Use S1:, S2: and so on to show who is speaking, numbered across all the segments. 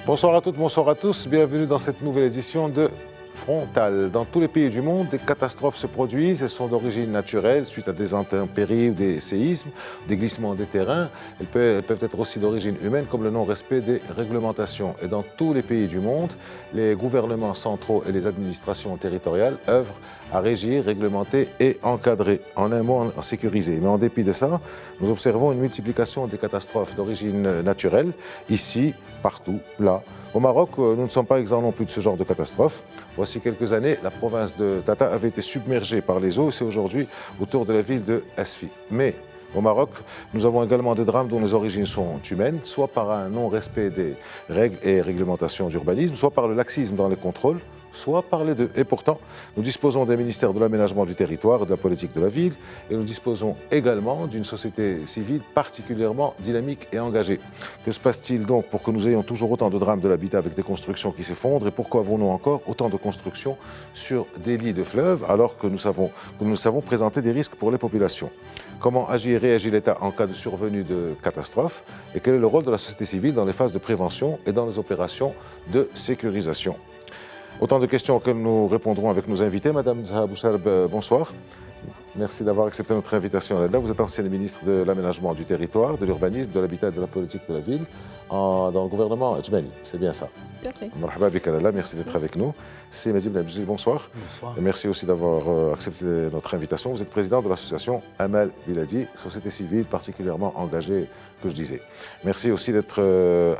S1: Bonsoir à toutes, bonsoir à tous. Bienvenue dans cette nouvelle édition de Frontal. Dans tous les pays du monde, des catastrophes se produisent. Elles sont d'origine naturelle, suite à des intempéries ou des séismes, des glissements des terrains. Elles peuvent être aussi d'origine humaine, comme le non-respect des réglementations. Et dans tous les pays du monde, les gouvernements centraux et les administrations territoriales œuvrent à régir, réglementer et encadrer. En un mot, en sécuriser. Mais en dépit de ça, nous observons une multiplication des catastrophes d'origine naturelle, ici, partout, là. Au Maroc, nous ne sommes pas exempts non plus de ce genre de catastrophes. Voici quelques années, la province de Tata avait été submergée par les eaux. C'est aujourd'hui autour de la ville de Asfi. Mais au Maroc, nous avons également des drames dont les origines sont humaines, soit par un non-respect des règles et réglementations d'urbanisme, soit par le laxisme dans les contrôles, soit par les deux. Et pourtant, nous disposons des ministères de l'aménagement du territoire et de la politique de la ville, et nous disposons également d'une société civile particulièrement dynamique et engagée. Que se passe-t-il donc pour que nous ayons toujours autant de drames de l'habitat avec des constructions qui s'effondrent, et pourquoi avons-nous encore autant de constructions sur des lits de fleuves alors que nous savons présenter des risques pour les populations? Comment agit et réagit l'État en cas de survenue de catastrophe? Et quel est le rôle de la société civile dans les phases de prévention et dans les opérations de sécurisation? Autant de questions auxquelles nous répondrons avec nos invités. Madame Zaha Bouchalb, bonsoir. Merci d'avoir accepté notre invitation là-dedans. Vous êtes ancienne ministre de l'Aménagement du Territoire, de l'Urbanisme, de l'Habitat et de la Politique de la Ville dans le gouvernement Djmani. C'est bien ça.
S2: Tout à fait.
S1: Marhaba bik Alala, merci d'être avec nous. C'est Mazib Nabjil, bonsoir.
S3: Bonsoir.
S1: Et merci aussi d'avoir accepté notre invitation. Vous êtes président de l'association Amal Biladi, société civile particulièrement engagée, que je disais. Merci aussi d'être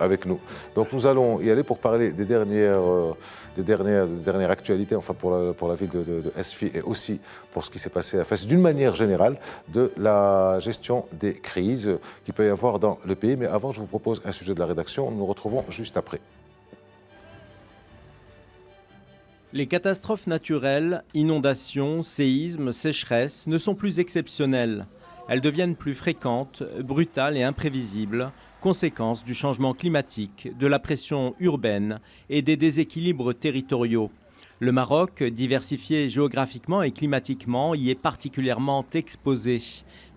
S1: avec nous. Donc nous allons y aller pour parler des dernières actualités, enfin pour la ville de Asfi et aussi pour ce qui s'est passé à Fès, d'une manière générale, de la gestion des crises qu'il peut y avoir dans le pays. Mais avant, je vous propose un sujet de la rédaction. Nous nous retrouvons juste après.
S4: Les catastrophes naturelles, inondations, séismes, sécheresses ne sont plus exceptionnelles. Elles deviennent plus fréquentes, brutales et imprévisibles, conséquence du changement climatique, de la pression urbaine et des déséquilibres territoriaux. Le Maroc, diversifié géographiquement et climatiquement, y est particulièrement exposé,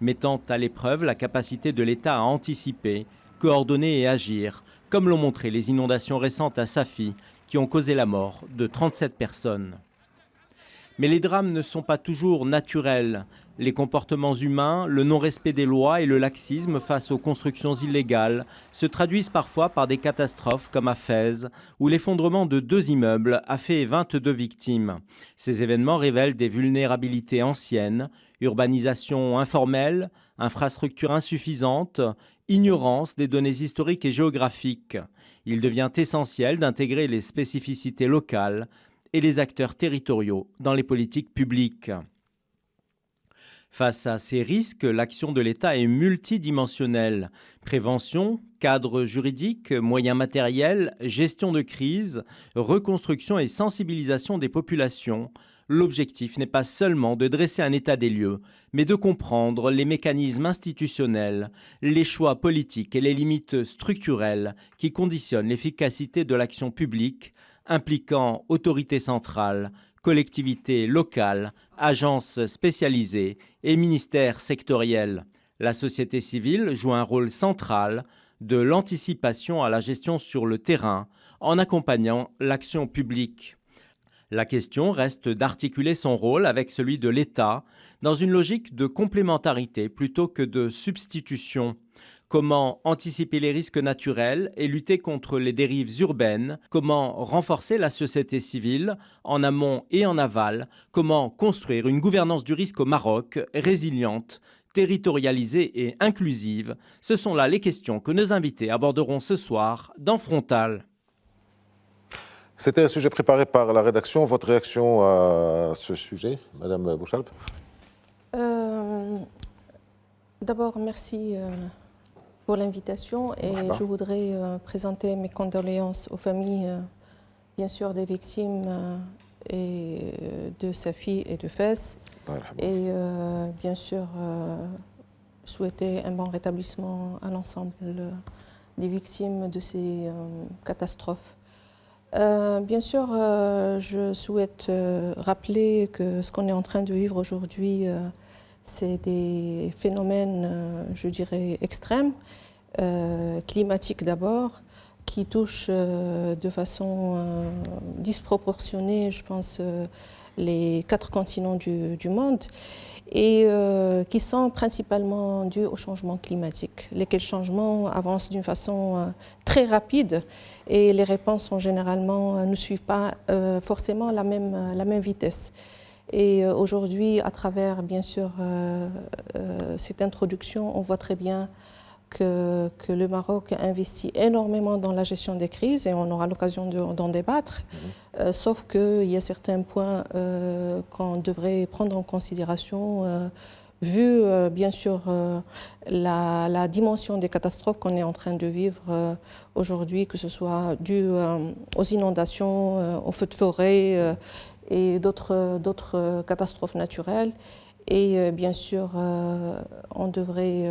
S4: mettant à l'épreuve la capacité de l'État à anticiper, coordonner et agir, comme l'ont montré les inondations récentes à Safi, qui ont causé la mort de 37 personnes. Mais les drames ne sont pas toujours naturels. Les comportements humains, le non-respect des lois et le laxisme face aux constructions illégales se traduisent parfois par des catastrophes comme à Fès, où l'effondrement de 2 immeubles a fait 22 victimes. Ces événements révèlent des vulnérabilités anciennes, urbanisation informelle, infrastructures insuffisantes, ignorance des données historiques et géographiques. Il devient essentiel d'intégrer les spécificités locales et les acteurs territoriaux dans les politiques publiques. Face à ces risques, l'action de l'État est multidimensionnelle. Prévention, cadre juridique, moyens matériels, gestion de crise, reconstruction et sensibilisation des populations. L'objectif n'est pas seulement de dresser un état des lieux, mais de comprendre les mécanismes institutionnels, les choix politiques et les limites structurelles qui conditionnent l'efficacité de l'action publique, impliquant autorités centrales, collectivités locales, agences spécialisées et ministères sectoriels. La société civile joue un rôle central de l'anticipation à la gestion sur le terrain en accompagnant l'action publique. La question reste d'articuler son rôle avec celui de l'État dans une logique de complémentarité plutôt que de substitution. Comment anticiper les risques naturels et lutter contre les dérives urbaines? Comment renforcer la société civile en amont et en aval? Comment construire une gouvernance du risque au Maroc résiliente, territorialisée et inclusive? Ce sont là les questions que nos invités aborderont ce soir dans Frontal.
S1: C'était un sujet préparé par la rédaction. Votre réaction à ce sujet, Madame Bouchalb?
S2: D'abord, merci pour l'invitation et je voudrais présenter mes condoléances aux familles, bien sûr, des victimes et de Safi et de Fès. Et bien sûr, souhaiter un bon rétablissement à l'ensemble des victimes de ces catastrophes. Bien sûr, je souhaite rappeler que ce qu'on est en train de vivre aujourd'hui, c'est des phénomènes, je dirais, extrêmes, climatiques d'abord, qui touche de façon disproportionnée, je pense, les 4 continents du monde et qui sont principalement dus au changement climatique, lesquels changements avancent d'une façon très rapide et les réponses ne suivent pas forcément la même vitesse. Et aujourd'hui, à travers, bien sûr, cette introduction, on voit très bien que le Maroc investit énormément dans la gestion des crises et on aura l'occasion d'en débattre, sauf qu'il y a certains points qu'on devrait prendre en considération vu bien sûr la dimension des catastrophes qu'on est en train de vivre aujourd'hui, que ce soit dû aux inondations, aux feux de forêt et d'autres catastrophes naturelles. Et bien sûr, on devrait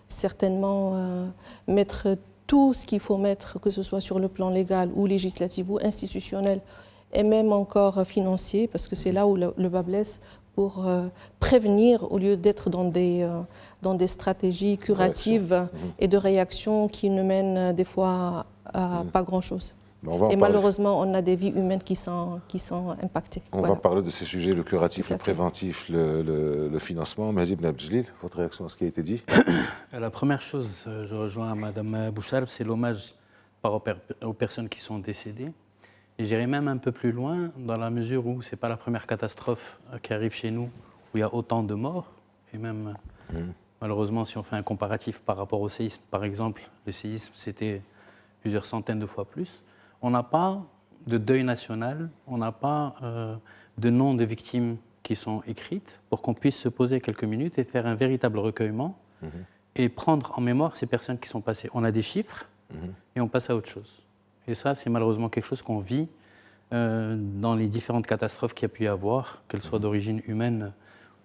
S2: certainement mettre tout ce qu'il faut mettre, que ce soit sur le plan légal ou législatif ou institutionnel, et même encore financier, parce que c'est là où le bas blesse, pour prévenir au lieu d'être dans des stratégies curatives et de réaction qui ne mènent des fois à pas grand-chose. Et malheureusement, on a des vies humaines qui sont impactées.
S1: On va parler de ces sujets, le curatif, le préventif, le financement. Mazid Ben Abdeljelil, votre réaction à ce qui a été dit?
S3: La première chose, je rejoins Mme Bouchaleb, c'est l'hommage aux personnes qui sont décédées. Et j'irai même un peu plus loin, dans la mesure où ce n'est pas la première catastrophe qui arrive chez nous, où il y a autant de morts. Et même, malheureusement, si on fait un comparatif par rapport au séisme, par exemple, le séisme, c'était plusieurs centaines de fois plus. On n'a pas de deuil national, on n'a pas de noms de victimes qui sont écrites pour qu'on puisse se poser quelques minutes et faire un véritable recueillement et prendre en mémoire ces personnes qui sont passées. On a des chiffres et on passe à autre chose. Et ça, c'est malheureusement quelque chose qu'on vit dans les différentes catastrophes qu'il y a pu y avoir, qu'elles soient d'origine humaine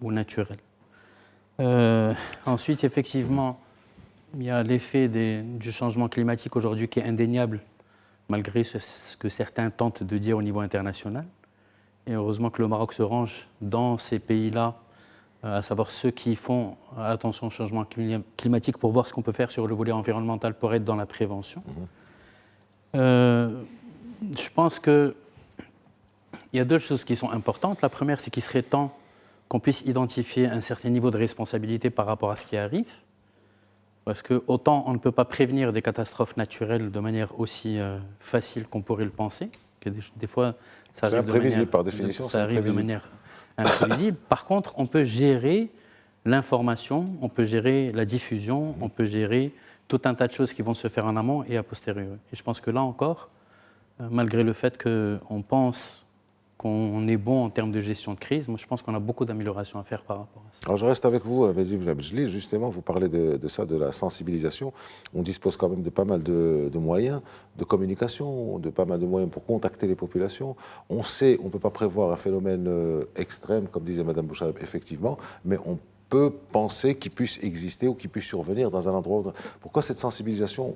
S3: ou naturelle. Ensuite, effectivement, il y a l'effet du changement climatique aujourd'hui qui est indéniable, malgré ce que certains tentent de dire au niveau international. Et heureusement que le Maroc se range dans ces pays-là, à savoir ceux qui font attention au changement climatique pour voir ce qu'on peut faire sur le volet environnemental pour être dans la prévention. Je pense qu'il y a 2 choses qui sont importantes. La première, c'est qu'il serait temps qu'on puisse identifier un certain niveau de responsabilité par rapport à ce qui arrive. Parce que autant on ne peut pas prévenir des catastrophes naturelles de manière aussi facile qu'on pourrait le penser, que des fois ça arrive
S1: par définition,
S3: ça arrive de manière imprévisible. Par contre, on peut gérer l'information, on peut gérer la diffusion, on peut gérer tout un tas de choses qui vont se faire en amont et a posteriori. Et je pense que là encore, malgré le fait qu'on pense qu'on est bon en termes de gestion de crise, moi je pense qu'on a beaucoup d'améliorations à faire par rapport à ça.
S1: Alors je reste avec vous, Mazid Ben Abdeljelil. Justement, vous parlez de ça, de la sensibilisation. On dispose quand même de pas mal de moyens de communication, de pas mal de moyens pour contacter les populations. On sait, on ne peut pas prévoir un phénomène extrême, comme disait Mme Bouchaleb, effectivement, mais on peut penser qu'il puisse exister ou qu'il puisse survenir dans un endroit ou autre. Pourquoi cette sensibilisation?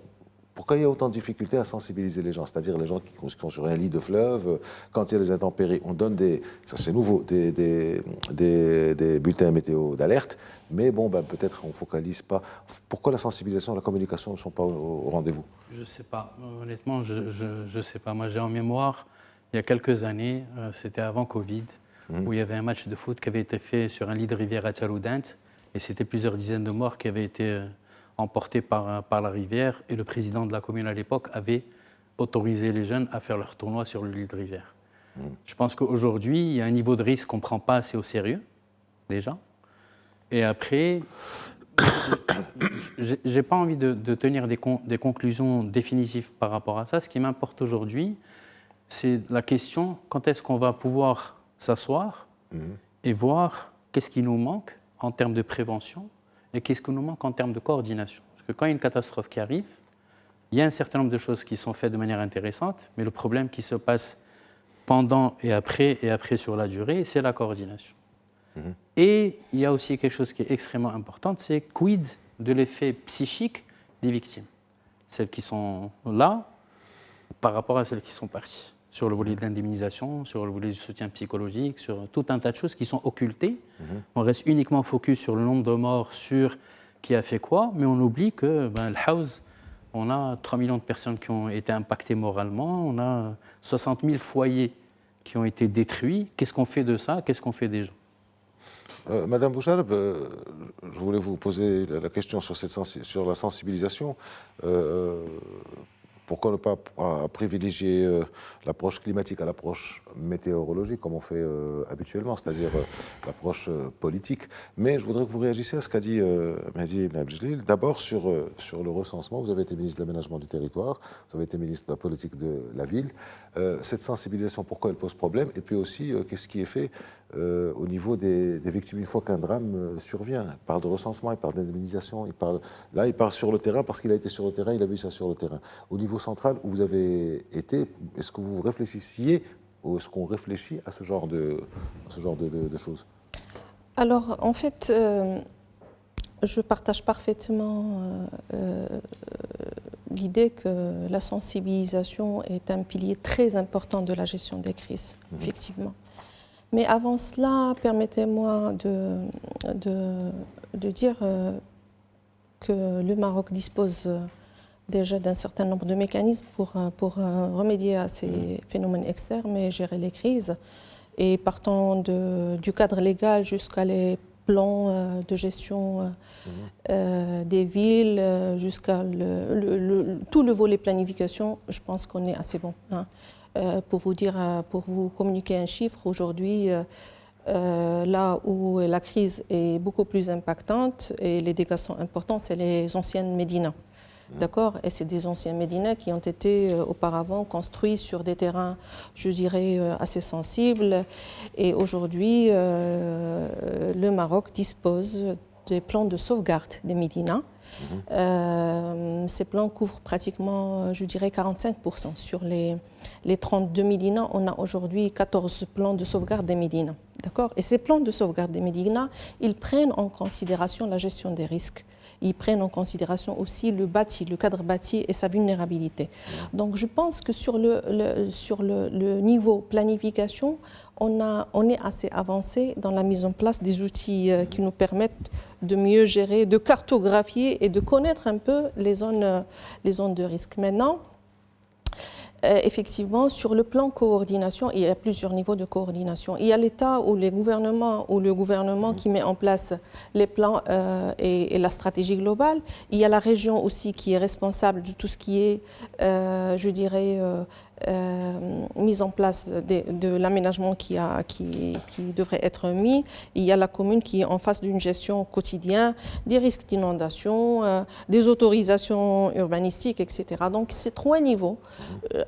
S1: Pourquoi il y a autant de difficultés à sensibiliser les gens? C'est-à-dire les gens qui sont sur un lit de fleuve, quand il y a des intempéries, on donne ça c'est nouveau, des bulletins météo d'alerte, mais bon, peut-être on ne focalise pas. Pourquoi la sensibilisation et la communication ne sont pas au rendez-vous?
S3: Je ne sais pas, honnêtement, je ne sais pas. Moi j'ai en mémoire, il y a quelques années, c'était avant Covid, où il y avait un match de foot qui avait été fait sur un lit de rivière à Tcharoudant, et c'était plusieurs dizaines de morts qui avaient été emportés par la rivière, et le président de la commune à l'époque avait autorisé les jeunes à faire leur tournoi sur le lit de rivière. Je pense qu'aujourd'hui, il y a un niveau de risque qu'on ne prend pas assez au sérieux, déjà. Et après, je n'ai pas envie de tenir des conclusions définitives par rapport à ça. Ce qui m'importe aujourd'hui, c'est la question, quand est-ce qu'on va pouvoir s'asseoir et voir qu'est-ce qui nous manque en termes de prévention et qu'est-ce qui nous manque en termes de coordination. Parce que quand il y a une catastrophe qui arrive, il y a un certain nombre de choses qui sont faites de manière intéressante, mais le problème qui se passe pendant et après sur la durée, c'est la coordination. Et il y a aussi quelque chose qui est extrêmement important, c'est quid de l'effet psychique des victimes. Celles qui sont là par rapport à celles qui sont parties. Sur le volet de l'indemnisation, sur le volet du soutien psychologique, sur tout un tas de choses qui sont occultées. On reste uniquement focus sur le nombre de morts, sur qui a fait quoi, mais on oublie que le house, On a 3 millions de personnes qui ont été impactées moralement. On a 60 000 foyers qui ont été détruits. Qu'est-ce qu'on fait de ça? Qu'est-ce qu'on fait des gens?
S1: Madame Bouchaleb, je voulais vous poser la question sur la sensibilisation. Pourquoi ne pas privilégier l'approche climatique à l'approche météorologique, comme on fait habituellement, c'est-à-dire l'approche politique. Mais je voudrais que vous réagissiez à ce qu'a dit Mehdi Ibn Abdeljelil. D'abord sur le recensement. Vous avez été ministre de l'aménagement du territoire, vous avez été ministre de la politique de la ville. Cette sensibilisation, pourquoi elle pose problème? Et puis aussi, qu'est-ce qui est fait au niveau des victimes une fois qu'un drame survient? Il parle de recensement, il parle d'indemnisation, il parle sur le terrain parce qu'il a été sur le terrain, il a vu ça sur le terrain. Au niveau central où vous avez été, est-ce que vous réfléchissiez ou est-ce qu'on réfléchit à ce genre de choses?
S2: Alors, en fait, je partage parfaitement l'idée que la sensibilisation est un pilier très important de la gestion des crises, effectivement. Mais avant cela, permettez-moi de dire que le Maroc dispose déjà d'un certain nombre de mécanismes pour remédier à ces phénomènes externes et gérer les crises. Et partant du cadre légal jusqu'à les plans de gestion des villes, jusqu'à tout le volet planification, je pense qu'on est assez bon. Hein. Pour vous communiquer un chiffre, aujourd'hui, là où la crise est beaucoup plus impactante et les dégâts sont importants, c'est les anciennes médinas. D'accord? Et c'est des anciens médinas qui ont été auparavant construits sur des terrains, je dirais, assez sensibles. Et aujourd'hui, le Maroc dispose des plans de sauvegarde des médinas. Ces plans couvrent pratiquement, je dirais, 45%. Sur les 32 médinas, on a aujourd'hui 14 plans de sauvegarde des médinas. D'accord? Et ces plans de sauvegarde des médinas, ils prennent en considération la gestion des risques. Ils prennent en considération aussi le bâti, le cadre bâti et sa vulnérabilité. Donc je pense que sur le niveau planification, on est assez avancé dans la mise en place des outils qui nous permettent de mieux gérer, de cartographier et de connaître un peu les zones de risque. Maintenant, effectivement, sur le plan coordination, il y a plusieurs niveaux de coordination. Il y a l'État ou le gouvernement qui met en place les plans et la stratégie globale. Il y a la région aussi qui est responsable de tout ce qui est, je dirais, mise en place de l'aménagement qui devrait être mis. Il y a la commune qui est en face d'une gestion quotidienne des risques d'inondation, des autorisations urbanistiques, etc. Donc ces trois niveaux,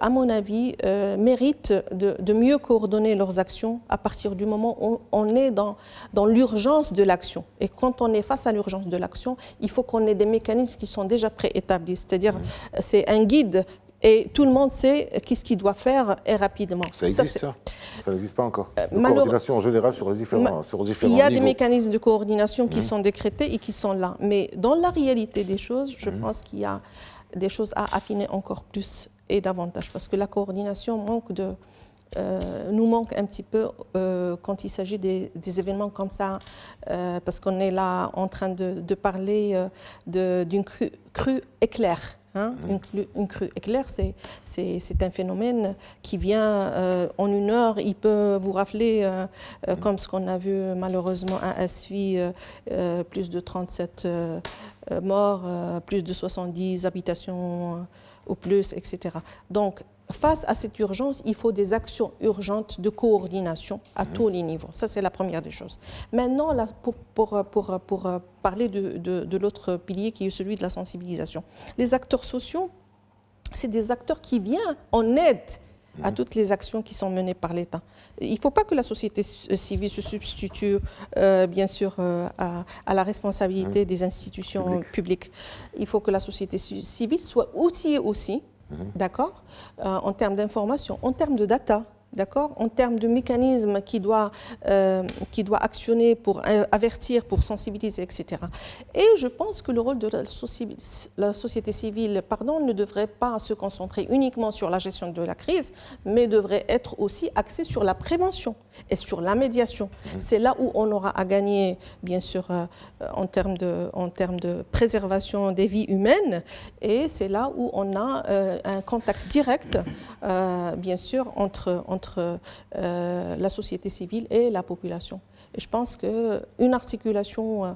S2: à mon avis, méritent de mieux coordonner leurs actions à partir du moment où on est dans l'urgence de l'action. Et quand on est face à l'urgence de l'action, il faut qu'on ait des mécanismes qui sont déjà préétablis. C'est-à-dire, c'est un guide et tout le monde sait qu'est-ce qu'il doit faire et rapidement.
S1: Ça existe, ça? Ça n'existe pas encore. De coordination en général sur les différents
S2: il y a
S1: niveaux.
S2: Des mécanismes de coordination qui sont décrétés et qui sont là. Mais dans la réalité des choses, je pense qu'il y a des choses à affiner encore plus et davantage. Parce que la coordination nous manque un petit peu quand il s'agit des événements comme ça. Parce qu'on est là en train de parler d'une crue éclair. Hein? Une crue éclair, c'est un phénomène qui vient en une heure. Il peut vous rafler, comme ce qu'on a vu malheureusement à Asfi, plus de 37 morts, plus de 70 habitations ou plus, etc. Donc, face à cette urgence, il faut des actions urgentes de coordination à tous les niveaux. Ça, c'est la première des choses. Maintenant, là, pour parler de l'autre pilier qui est celui de la sensibilisation. Les acteurs sociaux, c'est des acteurs qui viennent en aide à toutes les actions qui sont menées par l'État. Il ne faut pas que la société civile se substitue, bien sûr, à la responsabilité des institutions publiques. Il faut que la société civile soit outillée aussi, d'accord, en termes d'information, en termes de data. d'accord, en termes de mécanismes qui doit actionner pour avertir, pour sensibiliser, etc. Et je pense que le rôle de la société civile, ne devrait pas se concentrer uniquement sur la gestion de la crise, mais devrait être aussi axé sur la prévention et sur la médiation. C'est là où on aura à gagner, bien sûr, en termes de préservation des vies humaines, et c'est là où on a un contact direct, bien sûr, entre la société civile et la population. Et je pense qu'une articulation,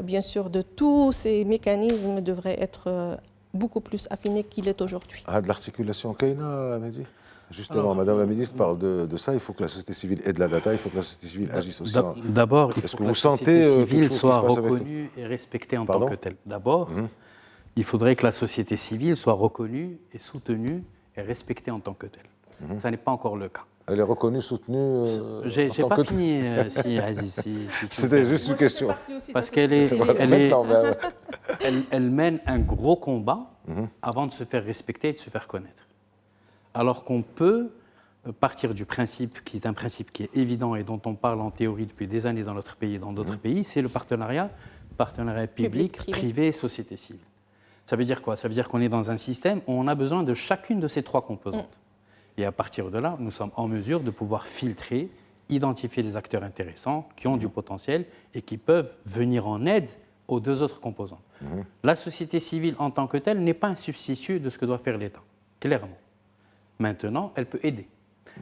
S2: bien sûr, de tous ces mécanismes devrait être beaucoup plus affinée qu'il est aujourd'hui.
S1: De l'articulation Kaina, Mehdi? Justement, Madame la Ministre parle de ça. Il faut que la société civile ait de la data, il faut que la société civile agisse aussi.
S3: D'abord, il faut que la société civile soit reconnue et respectée en tant que telle. D'abord, il faudrait que la société civile soit reconnue et soutenue et respectée en tant que telle. Ça n'est pas encore le cas.
S1: Elle est reconnue, soutenue.
S3: J'ai pas fini, si Aziz.
S1: C'était juste une question.
S3: Parce qu'elle mène un gros combat avant de se faire respecter et de se faire connaître. Alors qu'on peut partir du principe, qui est un principe qui est évident et dont on parle en théorie depuis des années dans notre pays et dans d'autres pays, c'est le partenariat public, privé, société civile. Ça veut dire quoi? Ça veut dire qu'on est dans un système où on a besoin de chacune de ces trois composantes. Et à partir de là, nous sommes en mesure de pouvoir filtrer, identifier les acteurs intéressants qui ont du potentiel et qui peuvent venir en aide aux deux autres composantes. La société civile en tant que telle n'est pas un substitut de ce que doit faire l'État, clairement. Maintenant, elle peut aider.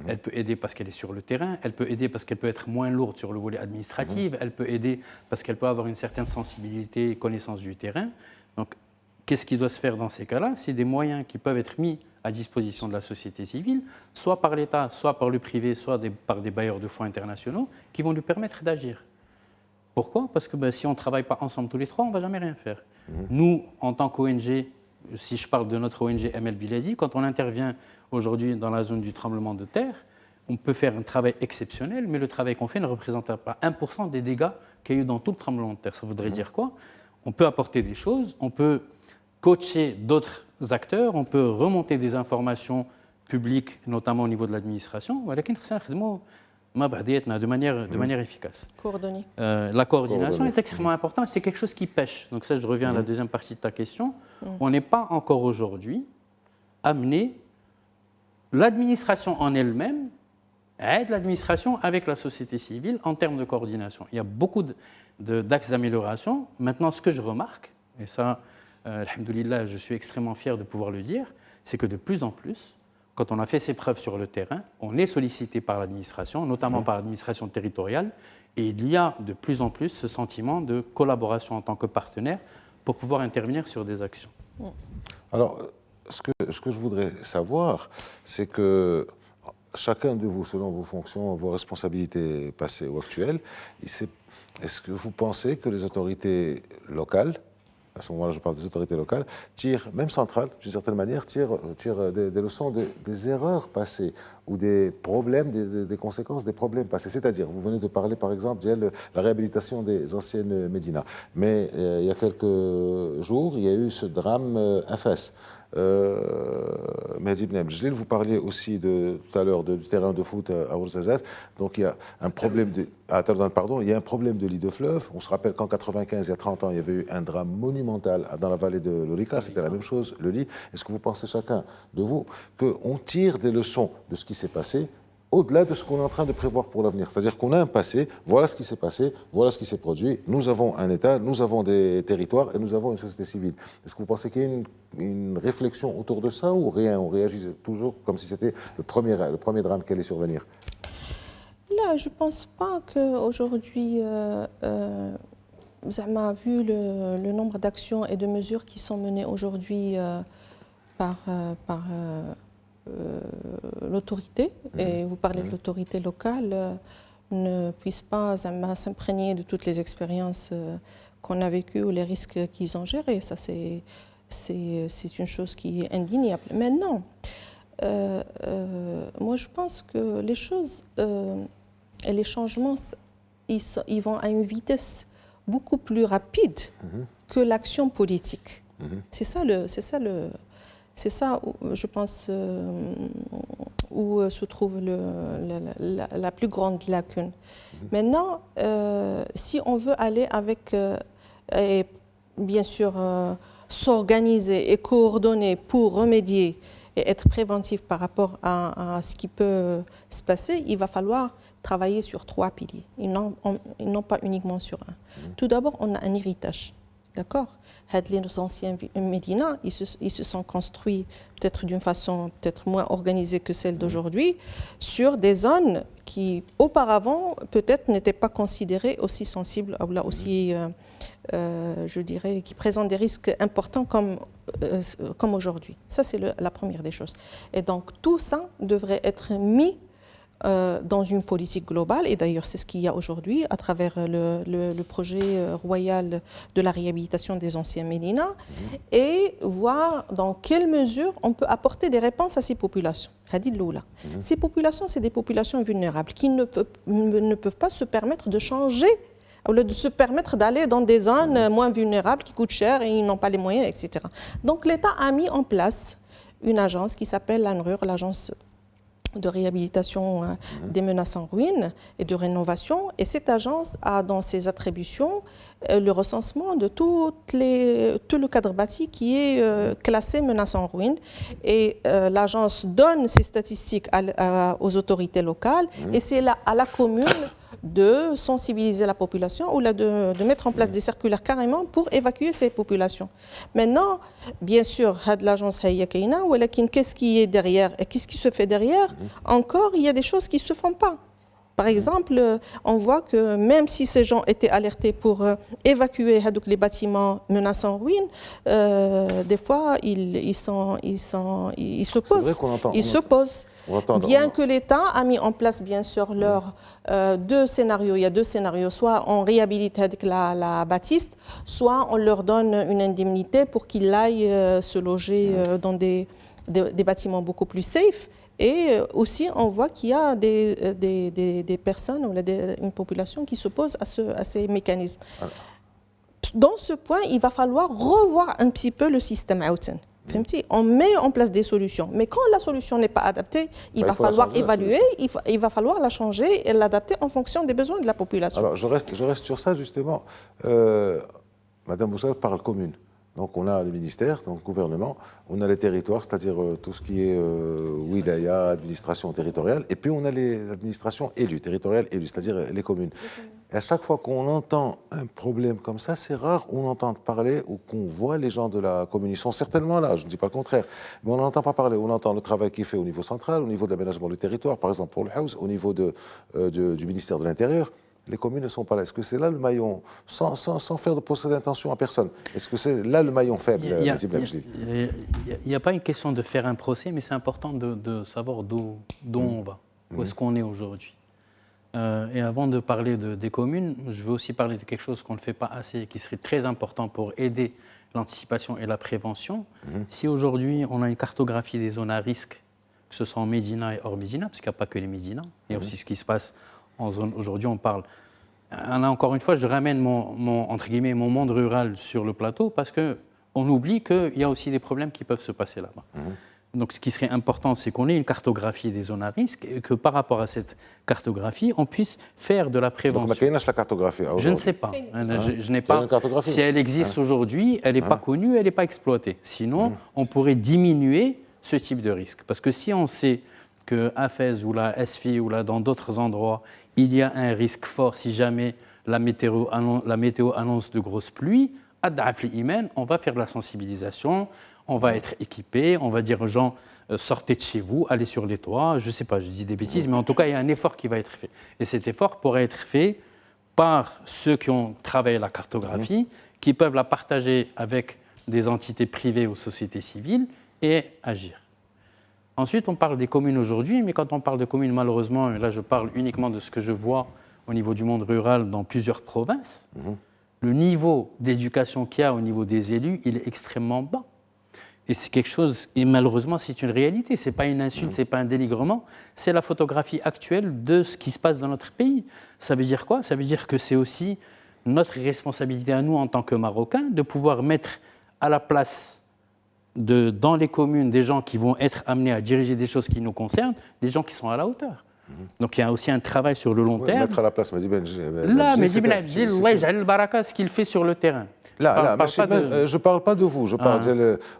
S3: Elle peut aider parce qu'elle est sur le terrain, elle peut aider parce qu'elle peut être moins lourde sur le volet administratif, elle peut aider parce qu'elle peut avoir une certaine sensibilité et connaissance du terrain. Donc, qu'est-ce qui doit se faire dans ces cas-là? C'est des moyens qui peuvent être mis à disposition de la société civile, soit par l'État, soit par le privé, soit par des bailleurs de fonds internationaux, qui vont lui permettre d'agir. Pourquoi? Parce que si on ne travaille pas ensemble tous les trois, on ne va jamais rien faire. Nous, en tant qu'ONG, si je parle de notre ONG ML Biladi, quand on intervient aujourd'hui dans la zone du tremblement de terre, on peut faire un travail exceptionnel, mais le travail qu'on fait ne représente pas 1% des dégâts qu'il y a eu dans tout le tremblement de terre. Ça voudrait dire quoi? On peut apporter des choses, on peut coacher d'autres acteurs, on peut remonter des informations publiques, notamment au niveau de l'administration, de manière efficace.
S2: Coordonner.
S3: La coordination est extrêmement importante, c'est quelque chose qui pêche. Donc ça, je reviens à la deuxième partie de ta question. On n'est pas encore aujourd'hui amené, l'administration en elle-même aide l'administration avec la société civile en termes de coordination. Il y a beaucoup d'axes d'amélioration. Maintenant, ce que je remarque, et ça, alhamdoulilah, je suis extrêmement fier de pouvoir le dire, c'est que de plus en plus, quand on a fait ses preuves sur le terrain, on est sollicité par l'administration, notamment par l'administration territoriale, et il y a de plus en plus ce sentiment de collaboration en tant que partenaire pour pouvoir intervenir sur des actions.
S1: Alors, ce que je voudrais savoir, c'est que chacun de vous, selon vos fonctions, vos responsabilités passées ou actuelles, est-ce que vous pensez que les autorités locales, à ce moment-là je parle des autorités locales, même centrales, d'une certaine manière, tirent des leçons des erreurs passées ou des problèmes, des conséquences des problèmes passés. C'est-à-dire, vous venez de parler par exemple de la réhabilitation des anciennes médinas, mais il y a quelques jours, il y a eu ce drame infâme. Mehdi Ben Abdeljelil, vous parliez aussi tout à l'heure du terrain de foot à Ouarzazate. Donc il y a un problème il y a un problème de lit de fleuve. On se rappelle qu'en 95, il y a 30 ans, il y avait eu un drame monumental dans la vallée de l'Orika. C'était la même chose, le lit. Est-ce que vous pensez chacun de vous qu'on tire des leçons de ce qui s'est passé au-delà de ce qu'on est en train de prévoir pour l'avenir? C'est-à-dire qu'on a un passé, voilà ce qui s'est passé, voilà ce qui s'est produit, nous avons un État, nous avons des territoires et nous avons une société civile. Est-ce que vous pensez qu'il y a une réflexion autour de ça ou rien? On réagit toujours comme si c'était le premier drame qui allait survenir?
S2: Là, je ne pense pas qu'aujourd'hui, Zama a vu le nombre d'actions et de mesures qui sont menées aujourd'hui par l'autorité, et vous parlez de l'autorité locale, ne puisse pas s'imprégner de toutes les expériences qu'on a vécues ou les risques qu'ils ont gérés. Ça, c'est une chose qui est indéniable. Maintenant, moi, je pense que les choses et les changements, ils vont à une vitesse beaucoup plus rapide que l'action politique. C'est ça C'est ça, je pense, où se trouve la plus grande lacune. Maintenant, si on veut aller avec, et bien sûr, s'organiser et coordonner pour remédier et être préventif par rapport à ce qui peut se passer, il va falloir travailler sur 3 piliers, et non pas uniquement sur un. Tout d'abord, on a un héritage, d'accord? Les anciens Médina, ils se sont construits peut-être d'une façon peut-être moins organisée que celle d'aujourd'hui, sur des zones qui auparavant peut-être n'étaient pas considérées aussi sensibles, ou là aussi, je dirais, qui présentent des risques importants comme aujourd'hui. Ça, c'est la première des choses. Et donc tout ça devrait être mis dans une politique globale, et d'ailleurs c'est ce qu'il y a aujourd'hui à travers le projet royal de la réhabilitation des anciens Médina, et voir dans quelle mesure on peut apporter des réponses à ces populations. Ces populations, c'est des populations vulnérables qui ne peuvent pas se permettre de changer, au lieu de se permettre d'aller dans des zones moins vulnérables qui coûtent cher et ils n'ont pas les moyens, etc. Donc l'État a mis en place une agence qui s'appelle l'ANRUR, l'agence de réhabilitation des menaces en ruine et de rénovation. Et cette agence a dans ses attributions le recensement de tout le cadre bâti qui est classé menace en ruine. Et l'agence donne ces statistiques aux autorités locales, et c'est à la commune de sensibiliser la population ou de mettre en place des circulaires carrément pour évacuer ces populations. Maintenant, bien sûr, l'agence Hayakaina, qu'est-ce qui est derrière et qu'est-ce qui se fait derrière? Encore, il y a des choses qui ne se font pas. Par exemple, on voit que même si ces gens étaient alertés pour évacuer les bâtiments menaçant en ruine, des fois, ils s'opposent. Bien que l'État a mis en place, bien sûr, deux scénarios. Il y a 2 scénarios. Soit on réhabilite la bâtisse, soit on leur donne une indemnité pour qu'ils aillent se loger dans des bâtiments beaucoup plus safe. Et aussi, on voit qu'il y a des personnes, ou une population qui s'oppose à ces mécanismes. Dans ce point, il va falloir revoir un petit peu le système Aouten. On met en place des solutions, mais quand la solution n'est pas adaptée, il va falloir évaluer, il va falloir la changer et l'adapter en fonction des besoins de la population.
S1: Alors, je reste sur ça, justement. Madame Boussal parle commune. Donc, on a le ministère, donc le gouvernement, on a les territoires, c'est-à-dire tout ce qui est wilaya, administration territoriale, et puis on a l'administration élue, territoriale élue, c'est-à-dire les communes. Et à chaque fois qu'on entend un problème comme ça, c'est rare on entend parler ou qu'on voit les gens de la commune. Ils sont certainement là, je ne dis pas le contraire, mais on n'entend pas parler. On entend le travail qui est fait au niveau central, au niveau de l'aménagement du territoire, par exemple pour le House, au niveau du ministère de l'Intérieur. Les communes ne sont pas là. Est-ce que c'est là le maillon, sans faire de procès d'intention à personne, est-ce que c'est là le maillon faible, Nazim Lamjli?
S3: Il n'y a pas une question de faire un procès, mais c'est important de savoir d'où on va, où est-ce qu'on est aujourd'hui. Et avant de parler des communes, je veux aussi parler de quelque chose qu'on ne fait pas assez, qui serait très important pour aider l'anticipation et la prévention. Si aujourd'hui on a une cartographie des zones à risque, que ce soit en Médina et hors Médina, parce qu'il n'y a pas que les Médina, il y a aussi ce qui se passe en zone. Aujourd'hui, on parle. Là, encore une fois, je ramène entre guillemets, mon monde rural sur le plateau parce qu'on oublie qu'il y a aussi des problèmes qui peuvent se passer là-bas. Donc, ce qui serait important, c'est qu'on ait une cartographie des zones à risque et que par rapport à cette cartographie, on puisse faire de la prévention.
S1: Donc, la cartographie
S3: je ne sais pas. Je n'ai pas. Si elle existe aujourd'hui, elle n'est pas connue, elle n'est pas exploitée. Sinon, on pourrait diminuer ce type de risque. Parce que si on sait qu'à Fès ou là, Esfi ou là, dans d'autres endroits, il y a un risque fort si jamais la météo annonce de grosses pluies, on va faire de la sensibilisation, on va être équipé, on va dire aux gens, sortez de chez vous, allez sur les toits, je ne sais pas, je dis des bêtises, mais en tout cas, il y a un effort qui va être fait. Et cet effort pourrait être fait par ceux qui ont travaillé la cartographie, qui peuvent la partager avec des entités privées ou sociétés civiles et agir. Ensuite, on parle des communes aujourd'hui, mais quand on parle de communes, malheureusement, et là je parle uniquement de ce que je vois au niveau du monde rural dans plusieurs provinces, le niveau d'éducation qu'il y a au niveau des élus, il est extrêmement bas. Et c'est quelque chose, et malheureusement c'est une réalité, ce n'est pas une insulte, ce n'est pas un dénigrement, c'est la photographie actuelle de ce qui se passe dans notre pays. Ça veut dire quoi? Ça veut dire que c'est aussi notre responsabilité à nous en tant que Marocains de pouvoir mettre à la place dans les communes des gens qui vont être amenés à diriger des choses qui nous concernent, des gens qui sont à la hauteur. Donc il y a aussi un travail sur le long terme.
S1: Mettre à la place Mehdi Benjil.
S3: Là, Mehdi Benjil, ce qu'il fait sur le terrain.
S1: Je ne parle pas de vous, je parle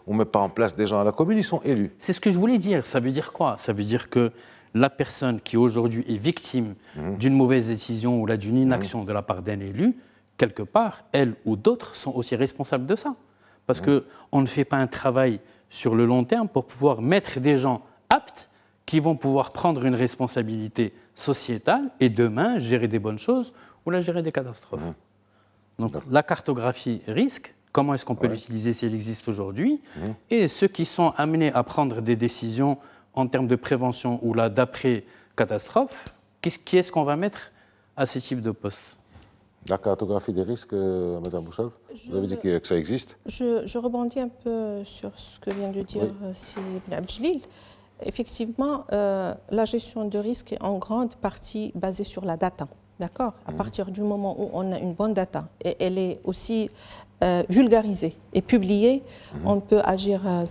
S1: on ne met pas en place des gens à la commune, ils sont élus.
S3: C'est ce que je voulais dire. Ça veut dire quoi? Ça veut dire que la personne qui aujourd'hui est victime d'une mauvaise décision ou d'une inaction de la part d'un élu, quelque part, elle ou d'autres sont aussi responsables de ça. Parce qu'on ne fait pas un travail sur le long terme pour pouvoir mettre des gens aptes qui vont pouvoir prendre une responsabilité sociétale et demain gérer des bonnes choses ou gérer des catastrophes. Donc la cartographie risque, comment est-ce qu'on peut l'utiliser si elle existe aujourd'hui, et ceux qui sont amenés à prendre des décisions en termes de prévention ou d'après-catastrophe, qui est-ce qu'on va mettre à ce type de poste?
S1: La cartographie des risques, Mme Bouchalb, vous avez dit que ça existe.
S2: Je rebondis un peu sur ce que vient de dire Ibn Abdeljelil. Effectivement, la gestion de risque est en grande partie basée sur la data. D'accord? À partir du moment où on a une bonne data et elle est aussi vulgarisée et publiée, on peut agir à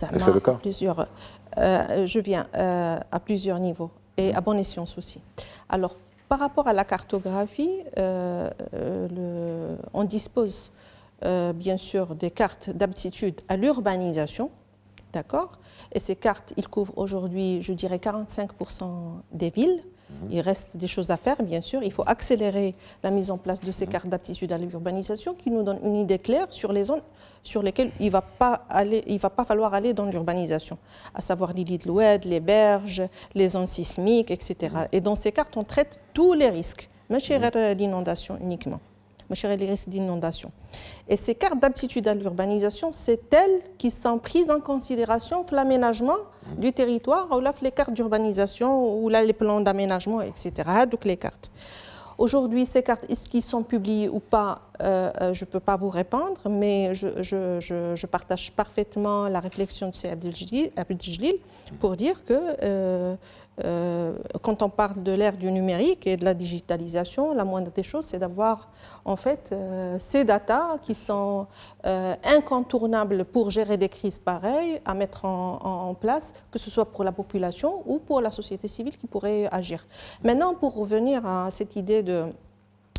S2: plusieurs. À plusieurs niveaux et à bon escient aussi. Alors, par rapport à la cartographie, on dispose bien sûr des cartes d'aptitude à l'urbanisation, d'accord? Et ces cartes, ils couvrent aujourd'hui, je dirais, 45% des villes. Il reste des choses à faire, bien sûr. Il faut accélérer la mise en place de ces cartes d'aptitude à l'urbanisation qui nous donnent une idée claire sur les zones sur lesquelles il ne va pas falloir aller dans l'urbanisation, à savoir les lits de l'Oued, les berges, les zones sismiques, etc. Et dans ces cartes, on traite tous les risques, même l'inondation uniquement. Les risques d'inondation. Et ces cartes d'aptitude à l'urbanisation, c'est elles qui sont prises en considération pour l'aménagement du territoire, ou là, les cartes d'urbanisation, ou là, les plans d'aménagement, etc. Donc, les cartes. Aujourd'hui, ces cartes, est-ce qu'ils sont publiées ou pas? Je ne peux pas vous répondre, mais je partage parfaitement la réflexion de C. Abdeljelil pour dire que quand on parle de l'ère du numérique et de la digitalisation, la moindre des choses, c'est d'avoir en fait ces datas qui sont incontournables pour gérer des crises pareilles, à mettre en place, que ce soit pour la population ou pour la société civile qui pourrait agir. Maintenant, pour revenir à cette idée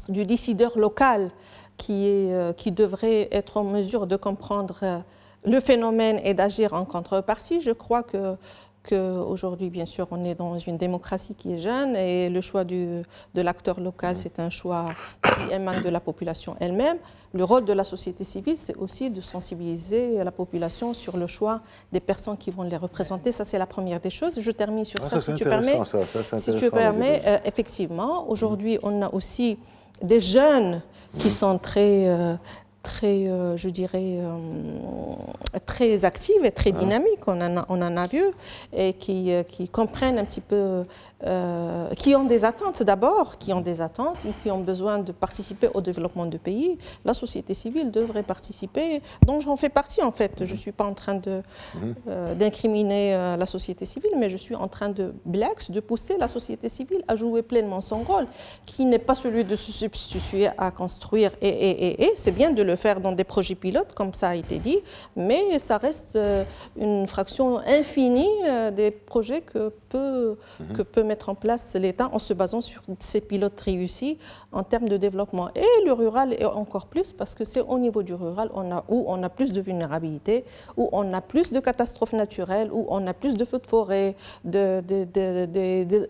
S2: du décideur local qui devrait être en mesure de comprendre le phénomène et d'agir en contrepartie, je crois qu'aujourd'hui, bien sûr, on est dans une démocratie qui est jeune et le choix de l'acteur local, c'est un choix qui émane de la population elle-même. Le rôle de la société civile, c'est aussi de sensibiliser la population sur le choix des personnes qui vont les représenter. Ça, c'est la première des choses. Je termine sur ça, si tu permets. Si tu permets, effectivement, aujourd'hui, on a aussi des jeunes qui sont très actives et très dynamiques, on en a vu, et qui comprennent un petit peu, qui ont des attentes d'abord, et qui ont besoin de participer au développement du pays. La société civile devrait participer, dont j'en fais partie en fait. Je ne suis pas en train d'incriminer la société civile, mais je suis en train de pousser la société civile à jouer pleinement son rôle, qui n'est pas celui de se substituer à construire. Et c'est bien de le faire dans des projets pilotes, comme ça a été dit, mais ça reste une fraction infinie des projets que peut mettre en place l'État en se basant sur ces pilotes réussis en termes de développement. Et le rural est encore plus, parce que c'est au niveau du rural où on a plus de vulnérabilité, où on a plus de catastrophes naturelles, où on a plus de feux de forêt,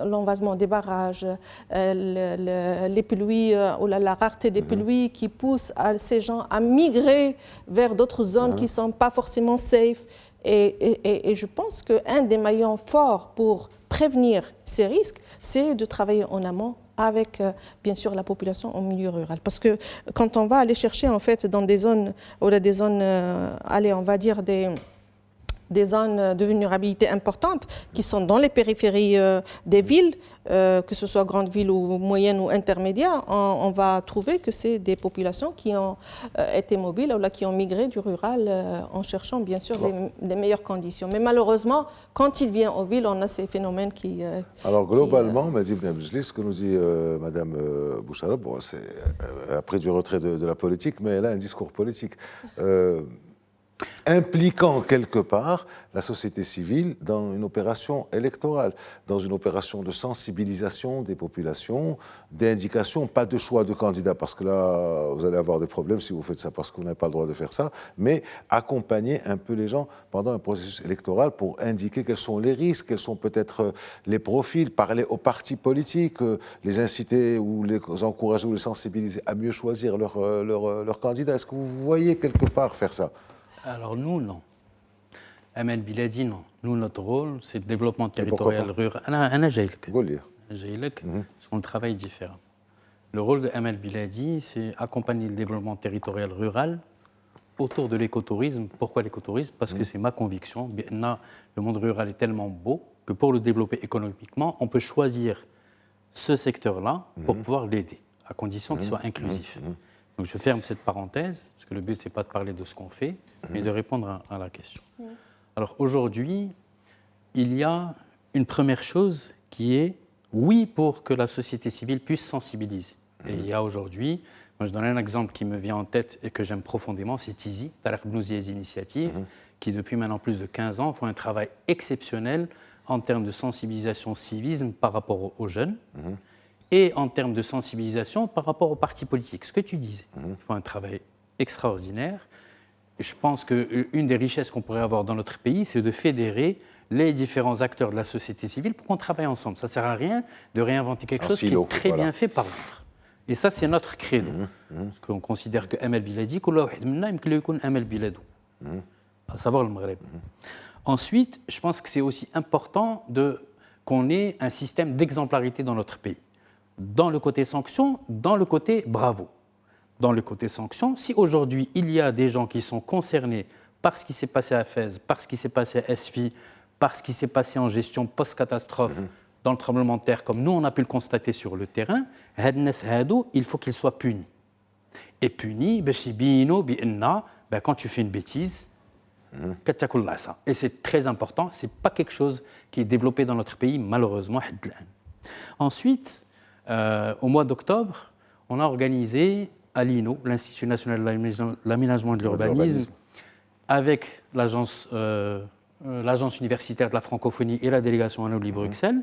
S2: l'envasement des barrages, les pluies, la rareté des pluies qui poussent ces gens à migrer vers d'autres zones qui ne sont pas forcément safe. Et je pense qu'un des maillons forts pour prévenir ces risques, c'est de travailler en amont avec, bien sûr, la population en milieu rural. Parce que quand on va aller chercher, en fait, dans des zones, on va dire des zones de vulnérabilité importantes qui sont dans les périphéries des villes, que ce soit grandes villes ou moyennes ou intermédiaires, on va trouver que c'est des populations qui ont été mobiles ou là, qui ont migré du rural en cherchant bien sûr des meilleures conditions. Mais malheureusement, quand ils viennent aux villes, on a ces phénomènes qui...
S1: Alors globalement, Mehdi Benjili, ce que nous dit Mme Bouchalb, c'est après du retrait de la politique, mais elle a un discours politique. impliquant quelque part la société civile dans une opération électorale, dans une opération de sensibilisation des populations, d'indication, pas de choix de candidat, parce que là, vous allez avoir des problèmes si vous faites ça, parce que vous n'avez pas le droit de faire ça, mais accompagner un peu les gens pendant un processus électoral pour indiquer quels sont les risques, quels sont peut-être les profils, parler aux partis politiques, les inciter ou les encourager ou les sensibiliser à mieux choisir leur candidat. Est-ce que vous voyez quelque part faire ça?
S3: Alors nous, non. Amel Biladi, non. Nous, notre rôle, c'est le développement territorial rural. Anna Jaïlek. Parce qu'on travaille différemment. Le rôle de Amel Biladi, c'est accompagner le développement territorial rural autour de l'écotourisme. Pourquoi l'écotourisme? Parce que c'est ma conviction. Le monde rural est tellement beau que pour le développer économiquement, on peut choisir ce secteur-là pour pouvoir l'aider, à condition qu'il soit inclusif. Donc je ferme cette parenthèse, parce que le but, ce n'est pas de parler de ce qu'on fait, mais de répondre à la question. Alors aujourd'hui, il y a une première chose qui est, oui, pour que la société civile puisse sensibiliser. Et il y a aujourd'hui, moi je donne un exemple qui me vient en tête et que j'aime profondément, c'est Tizi, Tarek Bnouziez Initiative, qui depuis maintenant plus de 15 ans font un travail exceptionnel en termes de sensibilisation civisme par rapport aux jeunes. Et en termes de sensibilisation par rapport aux partis politiques. Ce que tu disais, ils font un travail extraordinaire. Et je pense qu'une des richesses qu'on pourrait avoir dans notre pays, c'est de fédérer les différents acteurs de la société civile pour qu'on travaille ensemble. Ça ne sert à rien de réinventer quelque chose qui est très bien fait par l'autre. Et ça, c'est notre credo. Parce qu'on considère que Amel Biladi, Amel Biladou, à savoir le Maghreb. Ensuite, je pense que c'est aussi important qu'on ait un système d'exemplarité dans notre pays. Dans le côté sanctions, dans le côté bravo. Dans le côté sanctions, si aujourd'hui il y a des gens qui sont concernés par ce qui s'est passé à Fès, par ce qui s'est passé à Esfi, par ce qui s'est passé en gestion post-catastrophe dans le tremblement de terre, comme nous on a pu le constater sur le terrain, il faut qu'ils soient punis. Et punis, quand tu fais une bêtise, et c'est très important, ce n'est pas quelque chose qui est développé dans notre pays, malheureusement. Ensuite, au mois d'octobre, on a organisé à l'INO, l'Institut national de l'aménagement et de l'urbanisme, avec l'agence universitaire de la francophonie et la délégation Annecy-Bruxelles.